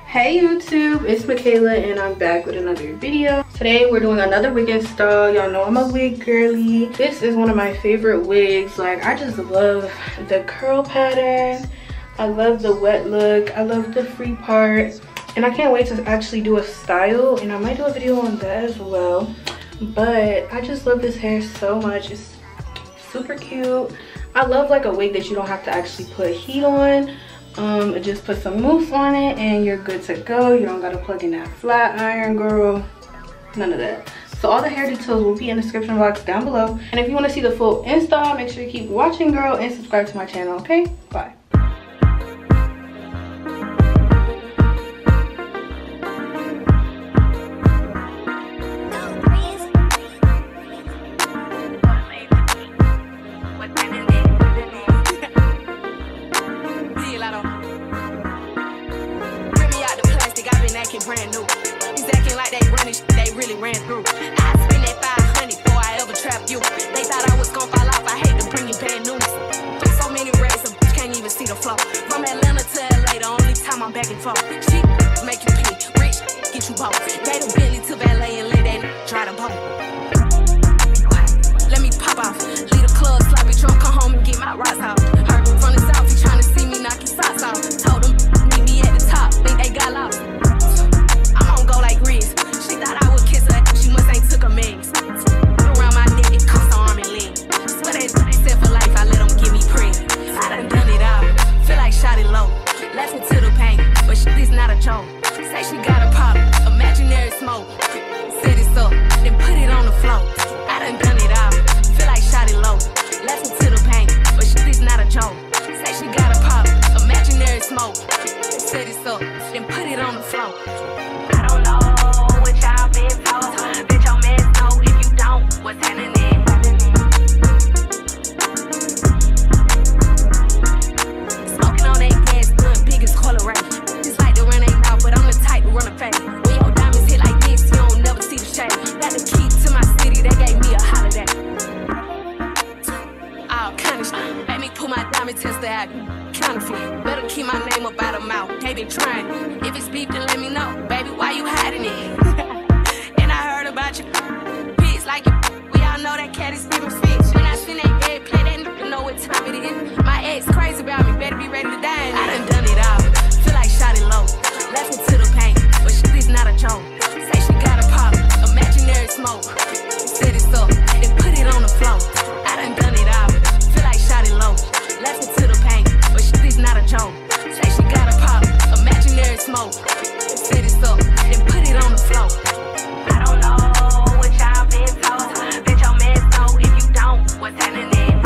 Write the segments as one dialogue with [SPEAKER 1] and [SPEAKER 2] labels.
[SPEAKER 1] Hey YouTube, it's Michaela and I'm back with another video. Today we're doing another wig install. Y'all know I'm a wig girly. This is one of my favorite wigs. Like, I just love the curl pattern. I love the wet look. I love the free part. And I can't wait to actually do a style, and I might do a video on that as well. But I just love this hair so much. It's super cute. I love like a wig that you don't have to actually put heat on. Just put some mousse on it and you're good to go. You don't gotta plug in that flat iron, girl. None of that. So all the hair details will be in the description box down below. And if you want to see the full install, make sure you keep watching, girl, and subscribe to my channel, okay? Bye.
[SPEAKER 2] Brand new. He's acting like they running shit they really ran through. I spend that 500 before I ever trap you. They thought I was gonna fall off. I hate to bring you bad news. Put so many racks, a bitch can't even see the flow. From Atlanta to LA, the only time I'm back and forth. Cheap make you pee, rich get you both. Gave a Bentley to valet and let that try to boat. Let me pop off, leave the club sloppy drunk, come home and get my rocks out. Heard from the south, he trying to see me knock his socks off. Told him meet me at the top, think they got lost. Go like Reese. She thought I would kiss her, she must ain't took a mix. Around my neck, it comes to arm and leg. Swear they said for life, I let them give me prey. I done it all, feel like shot it low. Laughing to the pain, but shit is not a joke. Say she got a problem, imaginary smoke. Set it up, then put it on the floor. I done it all, feel like shot it low. Laughing to the pain, but shit is not a joke. Say she got a problem, imaginary smoke. Set it up, then put it on the floor. Bitch, your man know if you don't, what's happening? Smoking on that gas, doing biggest color right. Just like to run ain't out, but I'm the type to run a fade. When your diamonds hit like this, you don't never see the shade. Got the key to my city, they gave me a holiday. All kind of shit, made me pull my diamond tester out. Counterfeit, better keep my name up out of mouth. They been trying, if it's beef, then let me know. Baby, why you hiding it? About you, pigs like you. We all know that cat is giving fish. When I send that head play, that nigga know what time it is. My ex crazy about me, better be ready to die. I done it all, feel like shot it low. Laughing to the pain, but shit is not a joke. Say she got a problem, imaginary smoke. Set it up, then put it on the floor. I done it all, feel like shot it low. Laughing to the pain, but shit is not a joke. Say she got a problem, imaginary smoke. Set it up, then put it on the floor. I don't know what y'all been told. Bitch, your man know if you don't, what's happening?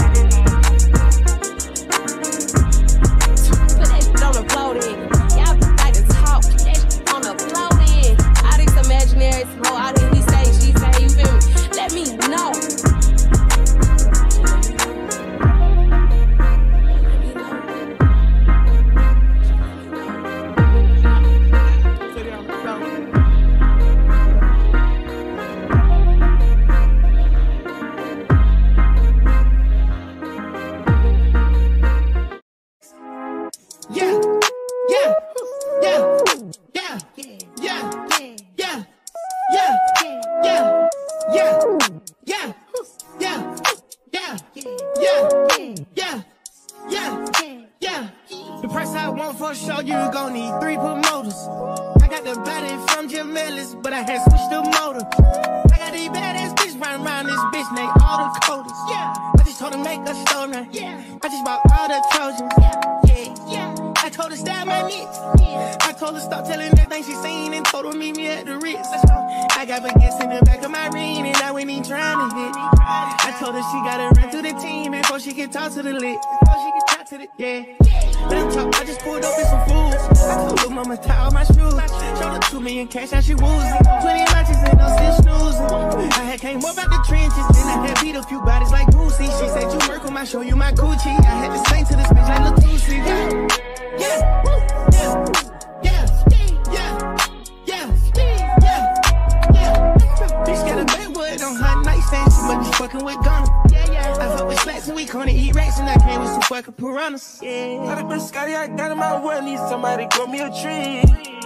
[SPEAKER 2] Put that shit on the floor then. Y'all like to talk, put that shit on the floor then. All these imaginary smoke, all this he say, she say, you feel me? Let me know.
[SPEAKER 3] The price I want for a show, you gon' need 3 promoters. I got the body from Jamelis, but I had switched the motor. I got these badass bitches round around this bitch, named all the coders. I just told her make a store now. I just bought all the Trojans. I told her stab my niece. I told her stop telling everything she seen and told her meet me at the Ritz. I got baguettes in the back of my ring and I went in trying to hit. I told her she gotta run to the team before she can talk to the lit. Let talk, I just pulled up in some fools. I told her mama tie all my shoes. Showed her 2 million cash, now she woozy. 20 lunches and no still snoozing. I had came up out the trenches, then I had beat a few bodies like Boosie. She said you work on my show, you my coochie. I had to sing to this bitch like Latusi. Bitch got a backwood on her nightstand, she must be fucking with Gunna. I fuck with slacks and we gonna eat rats and I came with some fucking piranhas. Got a bitch Scotty, I got in my one, need somebody grow me a tree.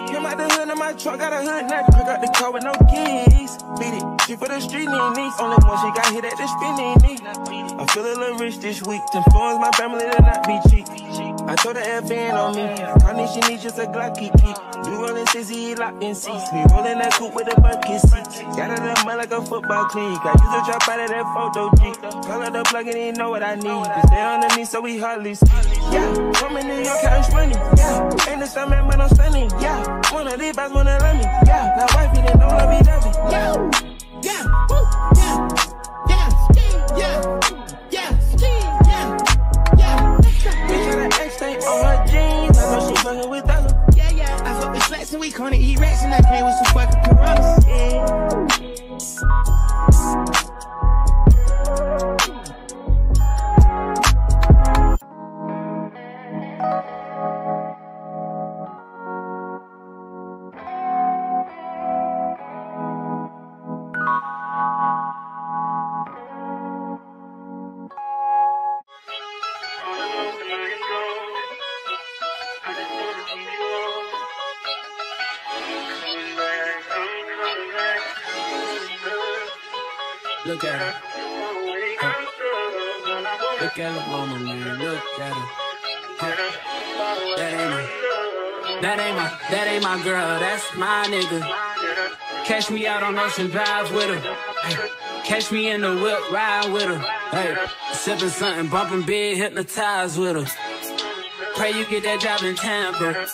[SPEAKER 3] Hit out the hood in my truck, got a hood nut. Pick up the car with no keys. Beat it, she for the street knee. Only one she got hit at the spinning knee. I feel a little rich this week. To influence my family to not be cheap. I told her FN on me. Connie, she needs just a Glocky key. You rolling 60, locked in seats. Me rolling that coupe with a bucket seat. Got it up mud like a football clinic. I use a drop out of that photo G. Call her the plug and he know what I need. To stay underneath so we hardly speak. Yeah, from in New York, cash money. Yeah, ain't the same man, but I'm stunning. Yeah, one of these guys wanna love me. Yeah, that wife, he didn't know love me, dovey. Yeah, yeah, woo, yeah, yeah, yeah, yeah, yeah, yeah. Bitch had an X stain on her jeans. I know she fucking with Dollar. Yeah, yeah. I fuck with slacks and we gonna eat rats and I play with some fucking piranhas. Yeah.
[SPEAKER 4] Look at her. Look at her mama, man. Look at her. That ain't my girl. That's my nigga. Catch me out on Ocean Drive with her. Hey. Catch me in the whip, ride with her. Hey. Sipping something, bumping big, hypnotized with her. Pray you get that job in Tampa.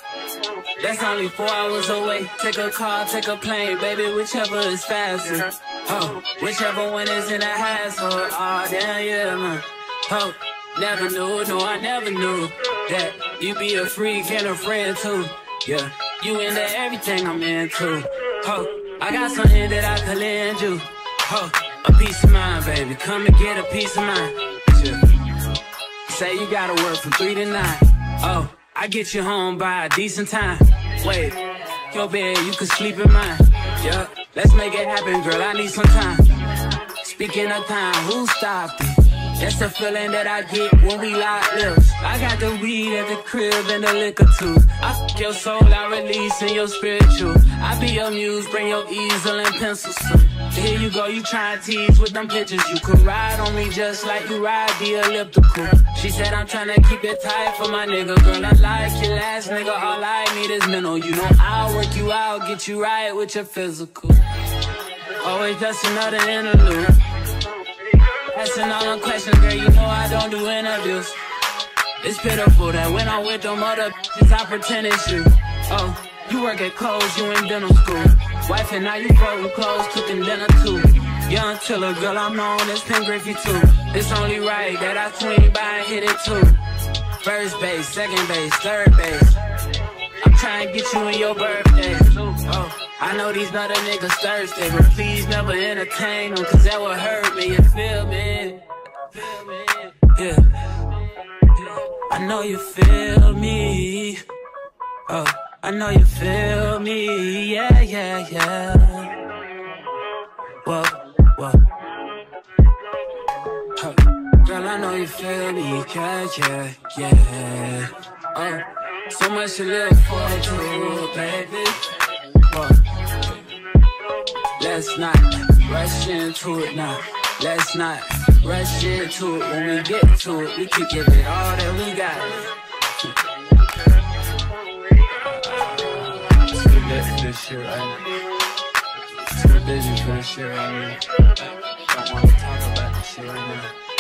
[SPEAKER 4] That's only 4 hours away. Take a car, take a plane, baby, whichever is faster. Oh, whichever one is in a hassle. Oh, damn, yeah, man. Oh, never knew, no, I never knew that you be a freak and a friend too. Yeah, you into everything I'm into. Oh, I got something that I could lend you. Oh, a peace of mind, baby. Come and get a peace of mind. Yeah. Say you gotta work from 3 to 9. Oh, I get you home by a decent time. Wait, your bed, you can sleep in mine. Yeah, let's make it happen, girl, I need some time. Speaking of time, who stopped it? That's the feeling that I get when we lock lips. I got the weed at the crib and the liquor too. I fuck your soul, I release in your spiritual. I be your muse, bring your easel and pencils too. Here you go, you try and tease with them pictures. You could ride on me just like you ride the elliptical. She said I'm tryna keep it tight for my nigga. Girl, I like your last nigga, all I need is mental. You know I'll work you out, get you right with your physical. Always just another interlude. Asking all them questions, girl, you know I don't do interviews. It's pitiful that when I'm with them other bitches, I pretend it's you. Oh, you work at Kohl's, you in dental school. Wife and now you folding clothes, cooking dinner too. Young Tiller, girl, I'm known as Pin Griffey too. It's only right that I swing by and hit it too. First base, second base, third base. I'm trying to get you in your birthday. Oh, I know these other niggas thirsty, but please never entertain them, cause that would hurt me, you feel me? Yeah. I know you feel me. Oh, I know you feel me. Yeah, yeah, yeah. Whoa, whoa. Huh. Girl, I know you feel me. Yeah, yeah, yeah. Oh, so much to look forward to, baby. Whoa. Let's not rush into it now. Let's not rush into it. When we get to it, we can give it all that we got. Too lit for this shit right now. Too busy for this shit right now. Don't wanna talk about this shit right now.